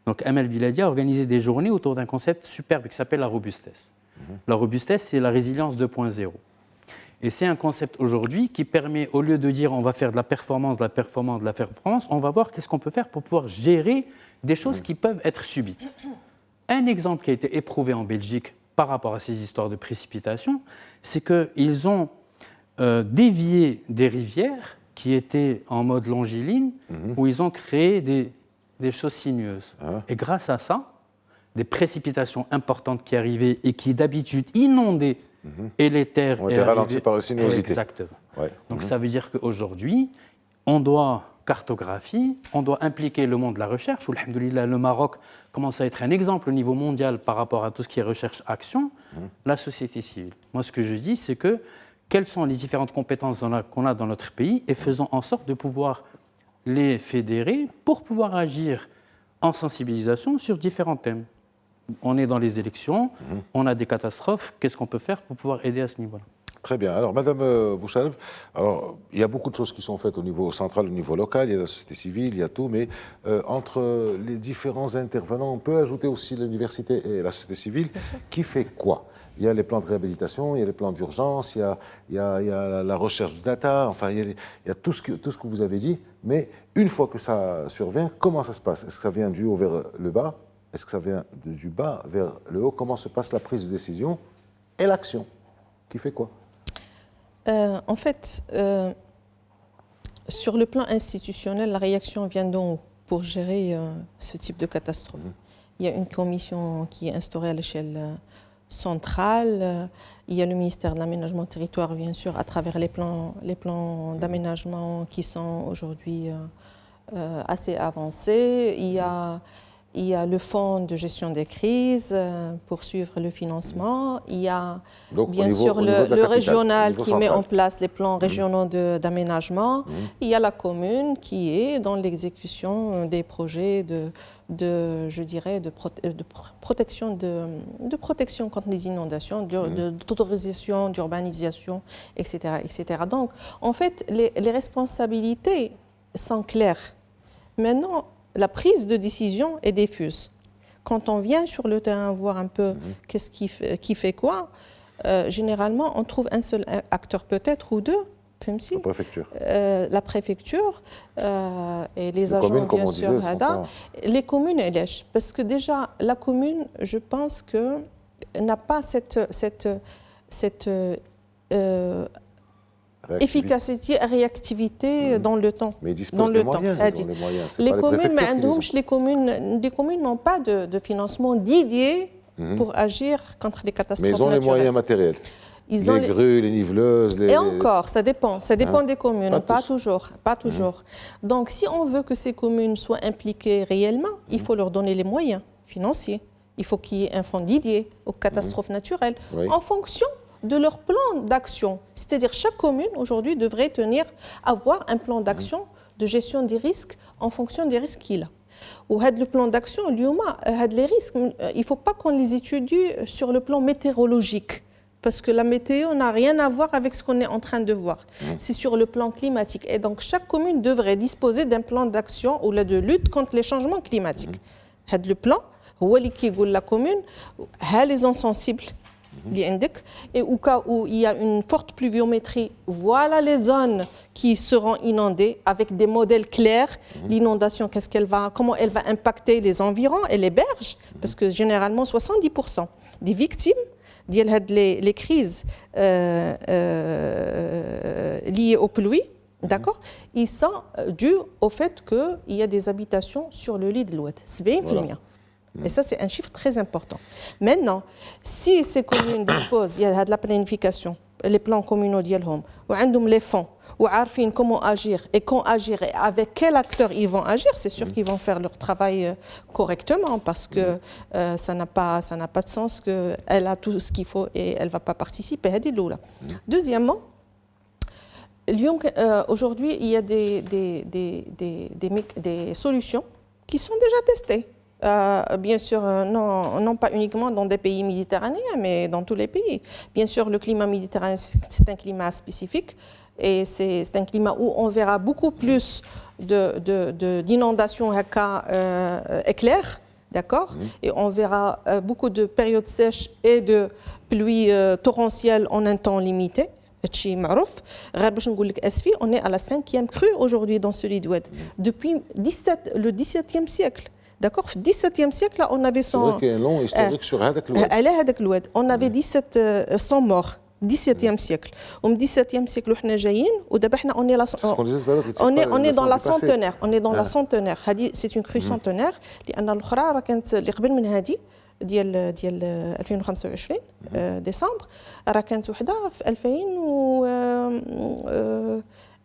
S3: Donc Amel Biladi a organisé des journées autour d'un concept superbe qui s'appelle la robustesse. La robustesse, c'est la résilience 2.0. Et c'est un concept aujourd'hui qui permet, au lieu de dire on va faire de la performance, on va voir qu'est-ce qu'on peut faire pour pouvoir gérer des choses qui peuvent être subites. Un exemple qui a été éprouvé en Belgique par rapport à ces histoires de précipitation, c'est qu'ils ont dévié des rivières qui étaient en mode longiligne, où ils ont créé des choses sinueuses. Et grâce à ça, des précipitations importantes qui arrivaient et qui d'habitude inondaient et les terres...
S1: ont été ralenties par la sinuosité.
S3: Exactement. Ouais. Donc ça veut dire qu'aujourd'hui, on doit cartographier, on doit impliquer le monde de la recherche, où alhamdoulilah, le Maroc commence à être un exemple au niveau mondial par rapport à tout ce qui est recherche-action, la société civile. Moi, ce que je dis, c'est que quelles sont les différentes compétences qu'on a dans notre pays et faisons en sorte de pouvoir les fédérer pour pouvoir agir en sensibilisation sur différents thèmes. On est dans les élections, on a des catastrophes, qu'est-ce qu'on peut faire pour pouvoir aider à ce niveau-là?
S1: Très bien. Alors, Madame Bouchaleb, alors, il y a beaucoup de choses qui sont faites au niveau central, au niveau local, il y a la société civile, il y a tout, mais entre les différents intervenants, on peut ajouter aussi l'université et la société civile. Qui fait quoi? Il y a les plans de réhabilitation, il y a les plans d'urgence, il y a la recherche de data, enfin, il y a tout ce que vous avez dit, mais une fois que ça survient, comment ça se passe? Est-ce que ça vient du haut vers le bas? Est-ce que ça vient du bas vers le haut? Comment se passe la prise de décision et l'action? Qui fait quoi?
S2: En fait, sur le plan institutionnel, la réaction vient d'en haut pour gérer ce type de catastrophe. Il y a une commission qui est instaurée à l'échelle centrale. Il y a le ministère de l'Aménagement du territoire, bien sûr, à travers les plans d'aménagement qui sont aujourd'hui assez avancés. Il il y a le fonds de gestion des crises pour suivre le financement. Il y a bien sûr le régional qui met en place les plans régionaux d'aménagement. Il y a la commune qui est dans l'exécution des projets je dirais, de protection contre les inondations, d'autorisation, d'urbanisation, etc., etc. Donc, en fait, les responsabilités sont claires. Maintenant, la prise de décision est diffuse. Quand on vient sur le terrain voir un peu qu'est-ce qui fait quoi, généralement, on trouve un seul acteur peut-être ou deux.
S1: La préfecture.
S2: La préfecture et les agents, bien sûr, les communes, parce que déjà, la commune, je pense que n'a pas cette efficacité, réactivité dans le temps.
S1: Mais ils disposent des moyens,
S2: les communes n'ont pas de financement dédié pour agir contre les catastrophes naturelles.
S1: Mais ils ont les moyens matériels. Les grues, les niveleuses...
S2: Et encore, ça dépend des communes, pas toujours. Donc, si on veut que ces communes soient impliquées réellement, il faut leur donner les moyens financiers. Il faut qu'il y ait un fonds dédié aux catastrophes naturelles, en fonction de leur plan d'action. C'est-à-dire, chaque commune, aujourd'hui, devrait avoir un plan d'action de gestion des risques en fonction des risques qu'il a. Ou le plan d'action, les risques, il ne faut pas qu'on les étudie sur le plan météorologique. Parce que la météo n'a rien à voir avec ce qu'on est en train de voir. C'est sur le plan climatique. Et donc, chaque commune devrait disposer d'un plan d'action ou de lutte contre les changements climatiques. Le plan, la commune, les zones sensibles, et au cas où il y a une forte pluviométrie, voilà les zones qui seront inondées avec des modèles clairs. L'inondation, comment elle va impacter les environs et les berges, parce que généralement 70% des victimes les crises liées aux pluies, d'accord, ils sont dus au fait qu'il y a des habitations sur le lit de l'Oued. C'est bien voilà. Et ça, c'est un chiffre très important. Maintenant, si ces communes disposent, il y a de la planification, les plans communaux d'Yelhom, ou les fonds, ou arfin comment agir et quand agir et avec quel acteur ils vont agir, c'est sûr qu'ils vont faire leur travail correctement parce que ça n'a pas de sens qu'elle a tout ce qu'il faut et elle ne va pas participer. Deuxièmement, aujourd'hui, il y a des solutions qui sont déjà testées. Bien sûr, non pas uniquement dans des pays méditerranéens, mais dans tous les pays. Bien sûr, le climat méditerranéen, c'est un climat spécifique. Et c'est un climat où on verra beaucoup plus d'inondations éclairs, d'accord, et on verra beaucoup de périodes sèches et de pluies torrentielles en un temps limité. On est à la 5e crue aujourd'hui dans ce lit d'Oued, depuis le XVIIe siècle. D'accord, au XVIIe siècle, là, on avait 100...
S1: C'est vrai qu'il y a un long historique sur
S2: l'Oued. On avait 100 morts. 17e siècle. Au 17e siècle, on est dans la centenaire. On est dans la centenaire. C'est une crue centenaire. الأخرى كانت اللي قبل من هذه ديال 2025 ديسمبر راه كانت وحده في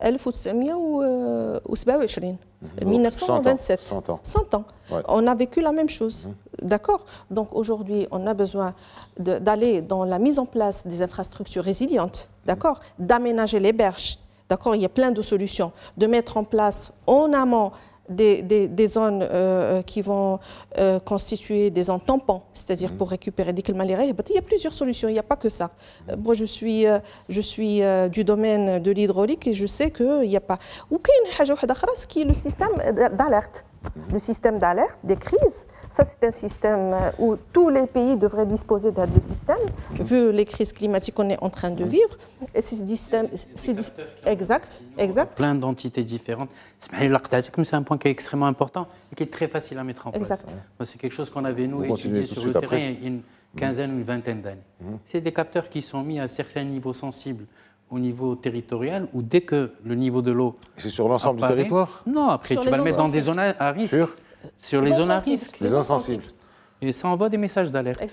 S2: 1927 100 ans. Ouais. On a vécu la même chose. D'accord. Donc aujourd'hui, on a besoin d'aller dans la mise en place des infrastructures résilientes, d'accord, d'aménager les berges, d'accord, il y a plein de solutions, de mettre en place en amont des zones qui vont constituer des zones tampons, c'est-à-dire pour récupérer des maladies. Il y a plusieurs solutions, il n'y a pas que ça. Moi, je suis du domaine de l'hydraulique et je sais qu'il n'y a pas. Ou qu'il y a une chose qui est le système d'alerte. Le système d'alerte des crises. Ça, c'est un système où tous les pays devraient disposer d'un système, vu les crises climatiques qu'on est en train de vivre. Et c'est exact.
S3: Plein d'entités différentes. C'est un point qui est extrêmement important et qui est très facile à mettre en place.
S2: Exact.
S3: C'est quelque chose qu'on avait, nous, étudié sur le terrain il y a une quinzaine ou une vingtaine d'années. C'est des capteurs qui sont mis à certains niveaux sensibles au niveau territorial, où dès que le niveau de l'eau...
S1: C'est sur l'ensemble du territoire?
S3: Non, après tu vas le mettre dans des zones à risque. Sur les zones à risque.
S1: Les zones sensibles.
S3: Et ça envoie des messages d'alerte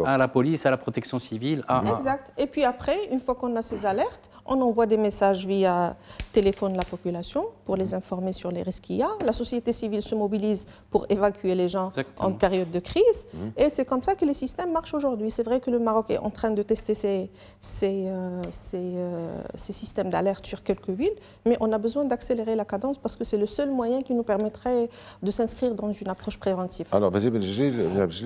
S3: à la police, à la protection civile.
S2: Exact. Et puis après, une fois qu'on a ces alertes, on envoie des messages via téléphone à la population pour les informer sur les risques qu'il y a. La société civile se mobilise pour évacuer les gens en période de crise. Et c'est comme ça que les systèmes marchent aujourd'hui. C'est vrai que le Maroc est en train de tester ces systèmes d'alerte sur quelques villes, mais on a besoin d'accélérer la cadence parce que c'est le seul moyen qui nous permettrait de s'inscrire dans une approche préventive.
S1: Alors, Basile Benjil,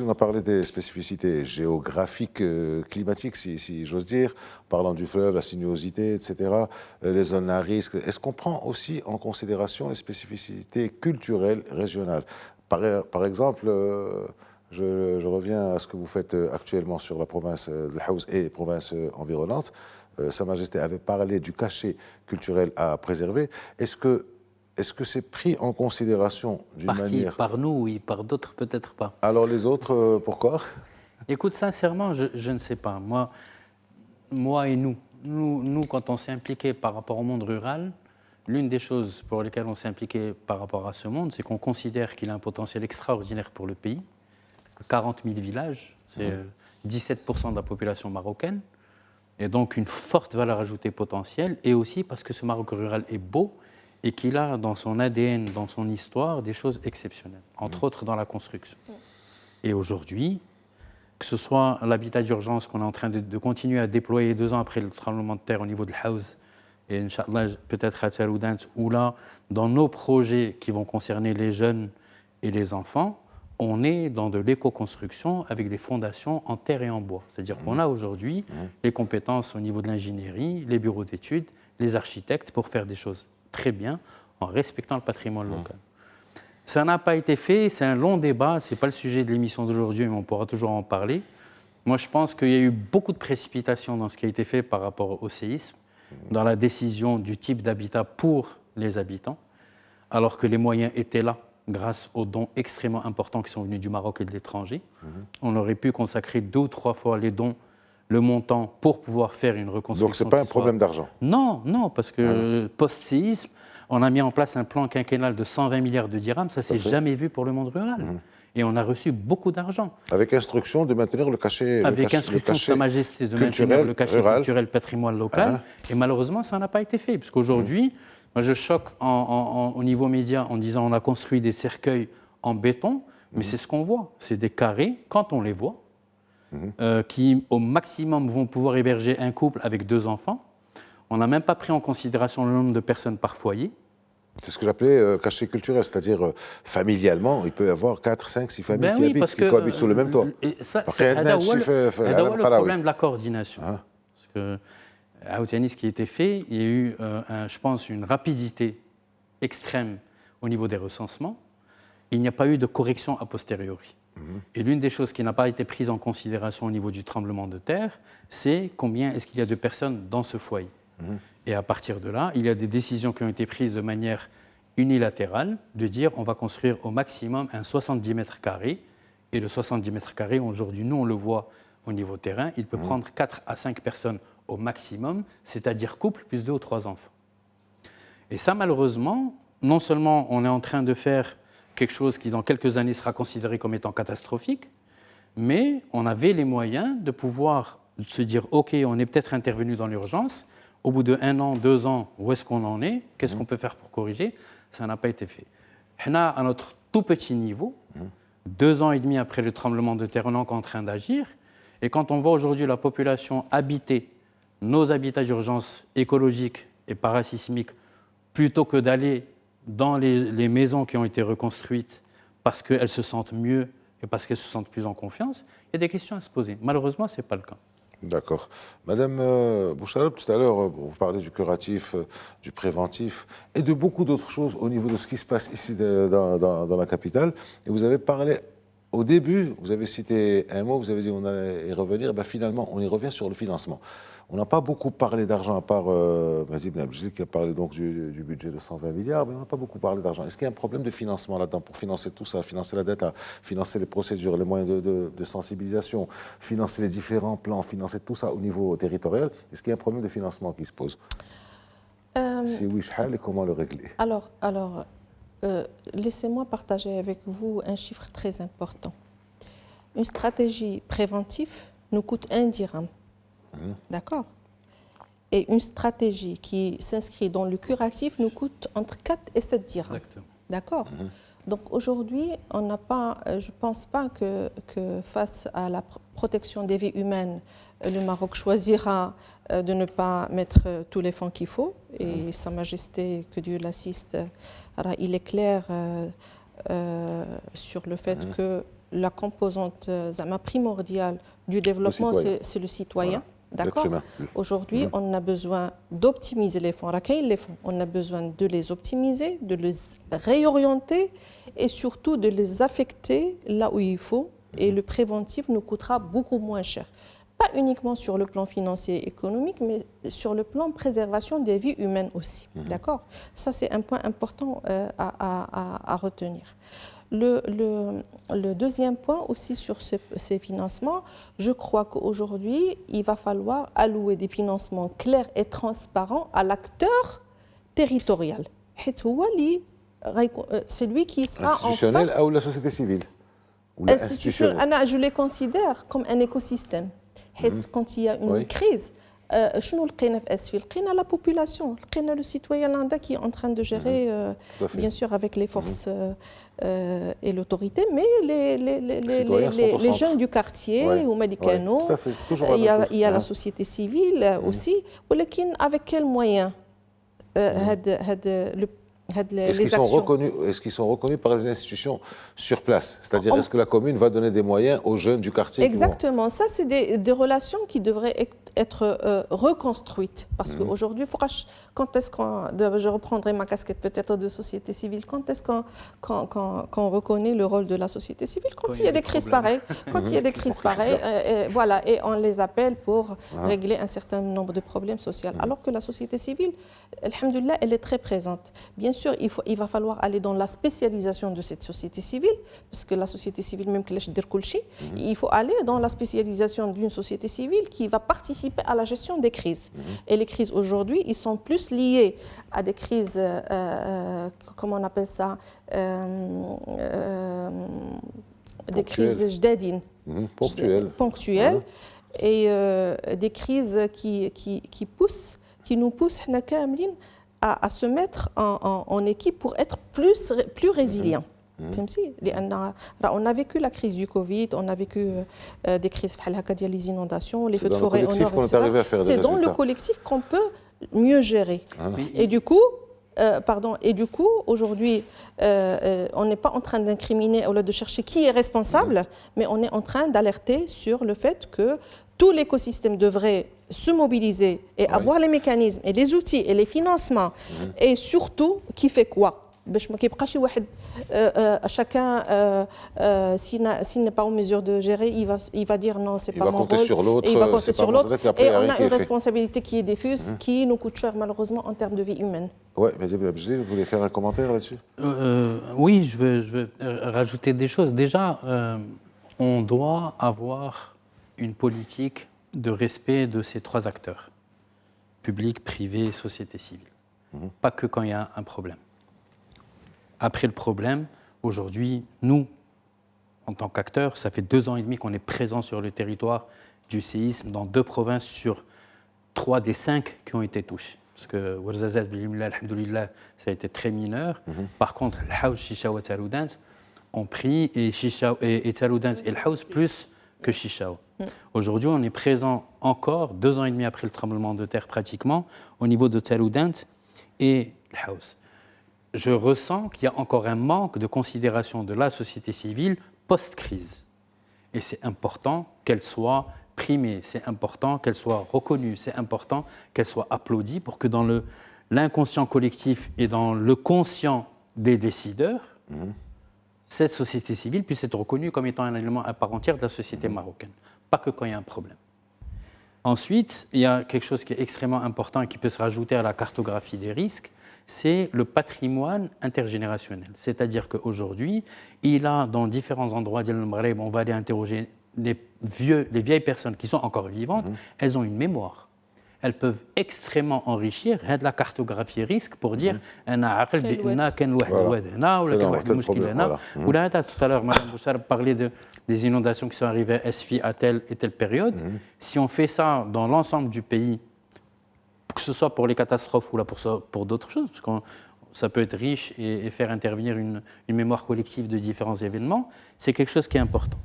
S1: on a parlé des spécificités géographiques, climatiques, si j'ose dire, parlant du fleuve, la sinuosité, etc., les zones à risque. Est-ce qu'on prend aussi en considération les spécificités culturelles régionales? Par exemple, je reviens à ce que vous faites actuellement sur la province de l'Haouz et provinces environnantes. Sa Majesté avait parlé du cachet culturel à préserver. Est-ce que c'est pris en considération d'une manière...
S3: Par nous, oui, par d'autres, peut-être pas.
S1: Alors les autres, pourquoi?
S3: Écoute, sincèrement, je ne sais pas. Moi et nous, quand on s'est impliqué par rapport au monde rural, l'une des choses pour lesquelles on s'est impliqué par rapport à ce monde, c'est qu'on considère qu'il a un potentiel extraordinaire pour le pays. 40 000 villages, c'est 17% de la population marocaine, et donc une forte valeur ajoutée potentielle, et aussi parce que ce Maroc rural est beau et qu'il a dans son ADN, dans son histoire, des choses exceptionnelles, entre autres dans la construction. Et aujourd'hui, que ce soit l'habitat d'urgence qu'on est en train de continuer à déployer 2 ans après le tremblement de terre au niveau de l'Haouz, et Inch'Allah peut-être à Tsaroudant, ou là, dans nos projets qui vont concerner les jeunes et les enfants, on est dans de l'éco-construction avec des fondations en terre et en bois. C'est-à-dire qu'on a aujourd'hui les compétences au niveau de l'ingénierie, les bureaux d'études, les architectes pour faire des choses très bien en respectant le patrimoine local. Ça n'a pas été fait, c'est un long débat, ce n'est pas le sujet de l'émission d'aujourd'hui, mais on pourra toujours en parler. Moi, je pense qu'il y a eu beaucoup de précipitations dans ce qui a été fait par rapport au séisme, dans la décision du type d'habitat pour les habitants, alors que les moyens étaient là grâce aux dons extrêmement importants qui sont venus du Maroc et de l'étranger. On aurait pu consacrer 2 ou 3 fois les dons, le montant, pour pouvoir faire une reconstruction.
S1: Donc ce n'est pas un problème d'argent?
S3: Non, non, parce que post-séisme, on a mis en place un plan quinquennal de 120 milliards de dirhams, ça ne s'est jamais vu pour le monde rural. Et on a reçu beaucoup d'argent.
S1: Avec instruction de maintenir le cachet
S3: Avec instruction de Sa Majesté de maintenir le cachet culturel patrimoine local. Et malheureusement, ça n'a pas été fait. Parce qu'aujourd'hui, moi je choque au niveau média en disant on a construit des cercueils en béton, mais c'est ce qu'on voit. C'est des carrés, quand on les voit, qui au maximum vont pouvoir héberger un couple avec 2 enfants. On n'a même pas pris en considération le nombre de personnes par foyer.
S1: C'est ce que j'appelais cachet culturel, c'est-à-dire familialement, il peut y avoir 4, 5, 6 familles qui cohabitent sous le même toit.
S3: C'est le problème de la coordination. Parce que à Outianis, ce qui a été fait, il y a eu, je pense, une rapidité extrême au niveau des recensements. Il n'y a pas eu de correction a posteriori. Et l'une des choses qui n'a pas été prise en considération au niveau du tremblement de terre, c'est combien est-ce qu'il y a de personnes dans ce foyer. Et à partir de là, il y a des décisions qui ont été prises de manière unilatérale, de dire on va construire au maximum un 70 mètres carrés. Et le 70 mètres carrés, aujourd'hui, nous, on le voit au niveau terrain, il peut prendre 4 à 5 personnes au maximum, c'est-à-dire couple plus 2 ou 3 enfants. Et ça, malheureusement, non seulement on est en train de faire quelque chose qui, dans quelques années, sera considéré comme étant catastrophique, mais on avait les moyens de pouvoir se dire « Ok, on est peut-être intervenu dans l'urgence ». Au bout de 1 an, 2 ans, où est-ce qu'on en est? Qu'est-ce qu'on peut faire pour corriger? Ça n'a pas été fait. À notre tout petit niveau, 2 ans et demi après le tremblement de terre, on est encore en train d'agir. Et quand on voit aujourd'hui la population habiter nos habitats d'urgence écologiques et parasismiques, plutôt que d'aller dans les maisons qui ont été reconstruites parce qu'elles se sentent mieux et parce qu'elles se sentent plus en confiance, il y a des questions à se poser. Malheureusement, ce n'est pas le cas.
S1: D'accord. Madame Bouchareb, tout à l'heure, vous parlez du curatif, du préventif et de beaucoup d'autres choses au niveau de ce qui se passe ici dans la capitale. Et vous avez parlé, au début, vous avez cité un mot, vous avez dit on allait y revenir. Ben finalement, on y revient sur le financement. On n'a pas beaucoup parlé d'argent, à part Mazi Ben Abdjil qui a parlé donc du budget de 120 milliards, mais on n'a pas beaucoup parlé d'argent. Est-ce qu'il y a un problème de financement là-dedans pour financer tout ça, financer la dette, financer les procédures, les moyens de sensibilisation, financer les différents plans, financer tout ça au niveau territorial? Est-ce qu'il y a un problème de financement qui se pose? Si oui, et comment le régler?
S2: Alors laissez-moi partager avec vous un chiffre très important. une stratégie préventive nous coûte 1 dirham. D'accord? Et une stratégie qui s'inscrit dans le curatif nous coûte entre 4 et 7 dirhams.
S3: Exactement.
S2: D'accord? Donc aujourd'hui, on n'a pas, je ne pense pas que face à la protection des vies humaines, le Maroc choisira de ne pas mettre tous les fonds qu'il faut. Et Sa Majesté, que Dieu l'assiste, il est clair sur le fait que la composante primordiale du développement, c'est le citoyen.
S1: Voilà.
S2: D'accord. Aujourd'hui, on a besoin d'optimiser les fonds. On a besoin de les optimiser, de les réorienter et surtout de les affecter là où il faut. Et le préventif nous coûtera beaucoup moins cher. Pas uniquement sur le plan financier et économique, mais sur le plan préservation des vies humaines aussi. D'accord. Ça, c'est un point important à retenir. Le deuxième point aussi sur ces financements, je crois qu'aujourd'hui, il va falloir allouer des financements clairs et transparents à l'acteur territorial. C'est lui qui sera en face...
S1: Institutionnel ou la société civile ou
S2: institutionnel. Je les considère comme un écosystème. Quand il y a une crise, شنو لقينا في اسفل لقينا la population لقينا le citoyen lambda qui est en train de gérer bien sûr avec les forces et l'autorité mais les jeunes du quartier ou médicano il y a la société civile aussi ولكن avec quels moyens
S1: Est-ce qu'ils sont reconnus par les institutions sur place? C'est-à-dire, est-ce que la commune va donner des moyens aux jeunes du quartier?
S2: Exactement. Ça, c'est des relations qui devraient être reconstruites. Parce qu'aujourd'hui, quand est-ce qu'on... Je reprendrai ma casquette peut-être de société civile. Quand est-ce qu'on reconnaît le rôle de la société civile? Quand il y a des crises pareilles. Quand il y a des crises pareilles, voilà, et on les appelle pour régler un certain nombre de problèmes sociaux. Alors que la société civile, alhamdoulilah, elle est très présente. Bien sûr, il va falloir aller dans la spécialisation de cette société civile, parce que la société civile, même il faut aller dans la spécialisation d'une société civile qui va participer à la gestion des crises. Et les crises aujourd'hui, ils sont plus liés à des crises, comment on appelle ça, des crises jdadines, ponctuelles, et des crises qui nous poussent à se mettre en équipe pour être plus résilients. On a vécu la crise du Covid, on a vécu des crises les inondations, les feux de forêt au nord, etc. C'est dans le collectif qu'on peut mieux gérer. Et du coup, aujourd'hui, on n'est pas en train d'incriminer, au lieu de chercher qui est responsable, mais on est en train d'alerter sur le fait que tout l'écosystème devrait se mobiliser et avoir les mécanismes et les outils et les financements. Et surtout, qui fait quoi? Chacun, s'il n'est pas en mesure de gérer, il va dire non, c'est pas mon rôle. Et il va compter sur l'autre. Et on a une responsabilité qui est diffuse, qui nous coûte cher malheureusement en termes de vie humaine.
S1: Oui, mais vous voulez faire un commentaire là-dessus?
S3: Oui, je veux rajouter des choses. Déjà, on doit avoir une politique de respect de ces trois acteurs, public, privé, société civile. Pas que quand il y a un problème. Après le problème, aujourd'hui, nous, en tant qu'acteurs, ça fait 2 ans et demi qu'on est présents sur le territoire du séisme dans 2 provinces sur 3 des 5 qui ont été touchées. Parce que Ouarzazate, alhamdoulilah, ça a été très mineur. Par contre, le Haouz, Chichaou et Taroudant ont pris, et Taroudant et le Haouz plus que Chichaou. Aujourd'hui, on est présent encore, 2 ans et demi après le tremblement de terre pratiquement, au niveau de Taroudant et le Haouz. Je ressens qu'il y a encore un manque de considération de la société civile post-crise. Et c'est important qu'elle soit primée, c'est important qu'elle soit reconnue, c'est important qu'elle soit applaudie pour que dans l'inconscient collectif et dans le conscient des décideurs, cette société civile puisse être reconnue comme étant un élément à part entière de la société marocaine. Pas que quand il y a un problème. Ensuite, il y a quelque chose qui est extrêmement important et qui peut se rajouter à la cartographie des risques, c'est le patrimoine intergénérationnel. C'est-à-dire qu'aujourd'hui, il a dans différents endroits du Maghreb, on va aller interroger les vieilles personnes qui sont encore vivantes, elles ont une mémoire. elles peuvent extrêmement enrichir la cartographie risque pour dire tout à l'heure, Mme Bouchar parlait des inondations qui sont arrivées à Esfi à telle et telle période. Si on fait ça dans l'ensemble du pays, que ce soit pour les catastrophes ou là pour d'autres choses, parce que ça peut être riche et faire intervenir une mémoire collective de différents événements, c'est quelque chose qui est important.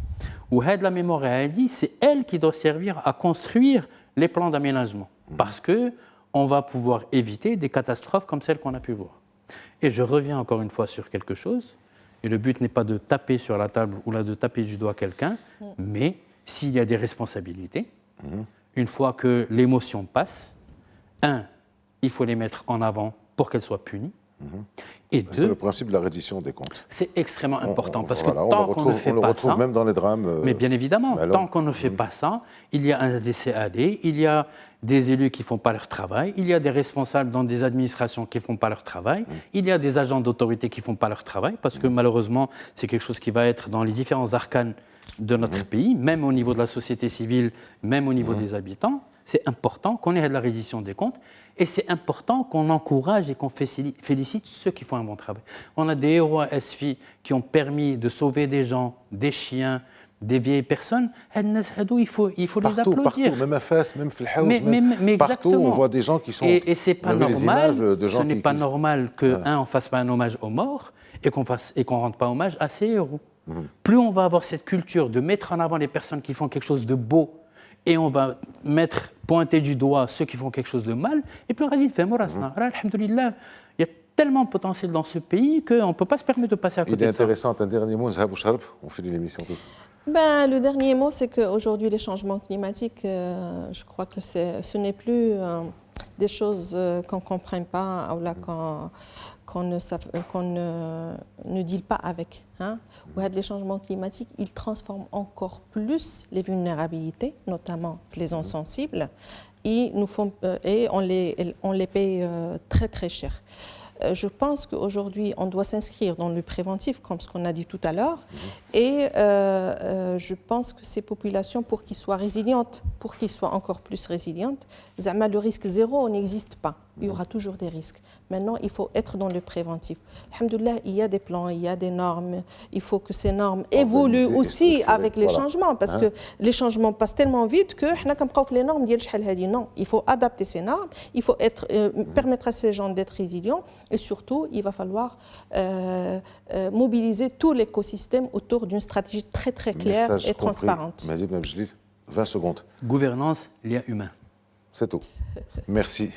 S3: Ou la mémoire, elle dit, c'est elle qui doit servir à construire les plans d'aménagement, parce qu'on va pouvoir éviter des catastrophes comme celles qu'on a pu voir. Et je reviens encore une fois sur quelque chose, et le but n'est pas de taper sur la table ou là de taper du doigt quelqu'un, mais s'il y a des responsabilités, une fois que l'émotion passe, il faut les mettre en avant pour qu'elles soient punies. Et
S1: c'est le principe de la reddition des comptes.
S3: C'est extrêmement important parce que tant qu'on ne fait pas ça,
S1: on le retrouve même dans les drames.
S3: Mais bien évidemment, tant qu'on ne fait pas ça, il y a un CAD, il y a des élus qui ne font pas leur travail, il y a des responsables dans des administrations qui ne font pas leur travail, il y a des agents d'autorité qui ne font pas leur travail parce que malheureusement, c'est quelque chose qui va être dans les différents arcanes de notre pays, même au niveau de la société civile, même au niveau des habitants. C'est important qu'on ait de la reddition des comptes et c'est important qu'on encourage et qu'on félicite ceux qui font un bon travail. On a des héros à Esfi qui ont permis de sauver des gens, des chiens, des vieilles personnes. Il faut les applaudir.
S1: Partout, même à Fès, même Filhaouz, partout on voit des gens qui sont...
S3: Et ce n'est pas normal, ce n'est pas normal qu'on ne fasse pas un hommage aux morts et qu'on ne rende pas hommage à ces héros. Plus on va avoir cette culture de mettre en avant les personnes qui font quelque chose de beau, et on va pointer du doigt ceux qui font quelque chose de mal, et puis il y a tellement de potentiel dans ce pays qu'on ne peut pas se permettre de passer à côté de ça.
S1: Il est intéressant, un dernier mot, Zahra Bouchareb, on finit l'émission tous.
S2: Le dernier mot, c'est qu'aujourd'hui, les changements climatiques, je crois que ce n'est plus des choses qu'on ne comprenne pas ou là, qu'on ne deal pas avec. Les changements climatiques, ils transforment encore plus les vulnérabilités, notamment les zones sensibles, et on les paye très très cher. Je pense qu'aujourd'hui, on doit s'inscrire dans le préventif, comme ce qu'on a dit tout à l'heure, et je pense que ces populations, pour qu'ils soient résilientes, pour qu'ils soient encore plus résilientes, le risque zéro n'existe pas. Il y aura toujours des risques. Maintenant, il faut être dans le préventif. Alhamdoulilah, il y a des plans, il y a des normes. Il faut que ces normes évoluent aussi avec les changements, parce que les changements passent tellement vite que les normes non, il faut adapter ces normes, il faut permettre à ces gens d'être résilients, et surtout, il va falloir mobiliser tout l'écosystème autour d'une stratégie très très claire et transparente.
S1: 20 secondes.
S3: Gouvernance, lien humain.
S1: C'est tout. Merci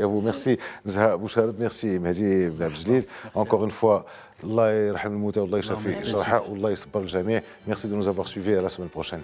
S1: à vous. Merci Zahra Bouchareb, merci Mehdi Benabjelil. Encore une fois, Allah yarham al-mouta, Allah yashafi al-jarha, Allah yasbar al-jami'. Merci de nous avoir suivis, à la semaine prochaine.